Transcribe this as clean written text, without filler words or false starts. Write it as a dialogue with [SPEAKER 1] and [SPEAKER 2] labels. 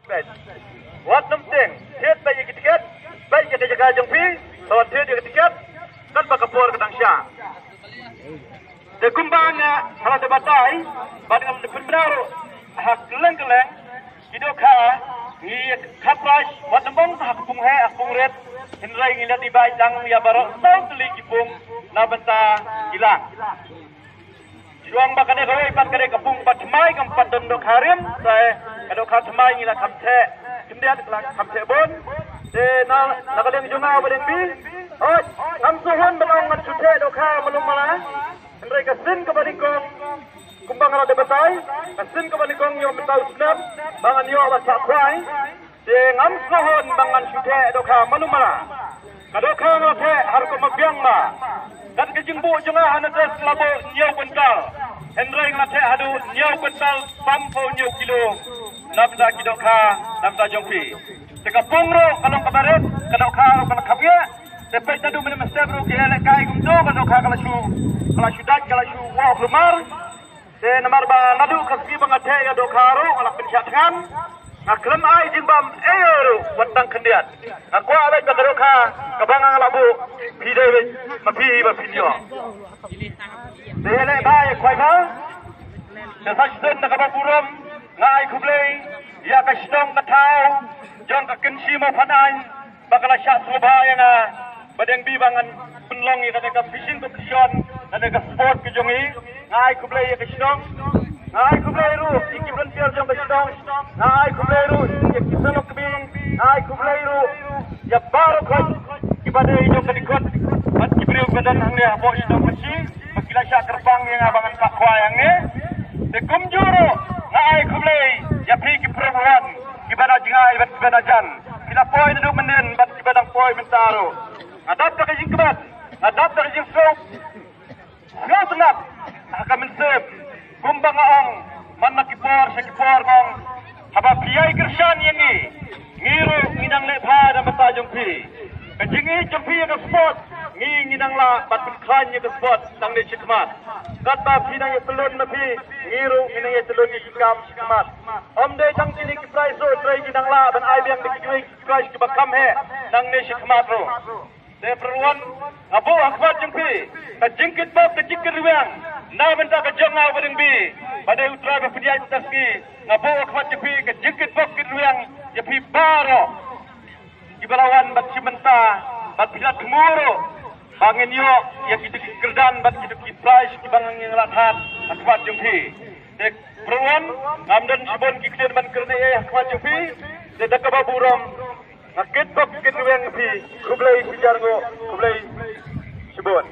[SPEAKER 1] Wat nomteng, tiet bayi ketiket, bayi jaga jengpi, lawan tiet ketiket, kan bakapur kedang syah. Dekumbangnya salah debatai, badang benar hak geleng-geleng, hidoka, ni kapras, wat nembong hak punghe, hak pungret, hindrai ngilat di baitang ya barok, tau teli kipung, nabenta hilang. Juang bakane gawe ipan kare kapung patmai kampat dondok harim, saya kadok katmai ngilat kamte, kemudian kamte bon, nakaleng junga badeng bi, oh, kamsuhun belong ngatute doka belum malah. Mereka kasin kebalikong kumbang ala debatai, kasin kebalikong yo mentau snap, bangan yo baca kuai, ngam sohon bangan syute doka manumala, kadoka ngote harko mabiang ma, dan kejengbu junga hanadas labo nyau bental, Hendrai ngate hadu nyau bental pampo nyau kilo, nabda kidoka nabda jongpi, teka pungro kalong kabaret, kadoka kalong kabia, Dapat tadu mana mesti bro kihelak kai kumdo kalau sudah kalau wah lumar de nomor ba nadu kasbi bangate ya do karo ala pensyatkan aklem ai jimbam euro wadang kendiat aku ala tagaroka kabangang labu pide mapi ba video de hele bai kwai ba de sajden na kabapuram ngai kublei ya kasdong katau jong kakensi mo panain bakala sya subaya na badeng bibangan penlong ya kata fishing competition ada ke sport ke jongi ngai kublai ya kasdong ngai kublai ru iki frontier jong kasdong ngai kublai ru ya kisanok kebing ngai kublai ru ya baru kan ibade jong kadikot at kibriu badan hang dia bo idong mesi makila sya kerbang yang abangan pak kwayang ne de kumjuro ngai kublai ya pi ki perempuan ibada jingai bat ibada jan kila poi duduk menen bat ibadang poi mentaro adap tak jing kebat adap tak jing sok ngau tengap akan mensep kumbang aong mana kipor sekipor ngong haba piai kersan yangi ngiru ngidang lepha dan batajong pi kejingi jempi ke sport ngidang la bat klan ke sport tang de chikmat kata pinang ye telun napi ngiru ngidang ye telun di chikmat om de tang sini ki price ro trai ngidang la ban ai biang de ki price ki bakam he tang de chikmat ro de perluan abu akhbat jengpi kejingkit bab kejingkit riwang na benta kejanga badeng bi pada utra ba pediai taski ngabu akhbat jengpi kejingkit bab riwang jepi baro ibalawan bat cimenta bat pilat kemuro bangin yo ya kita kerdan bat kita price ki bangang yang lathat akhbat jengpi de perluan ngamdan sibon ki klen ban kerne akhbat jengpi de dakababuram Akit bab kit riwang pi kublai sijargo kublai sibon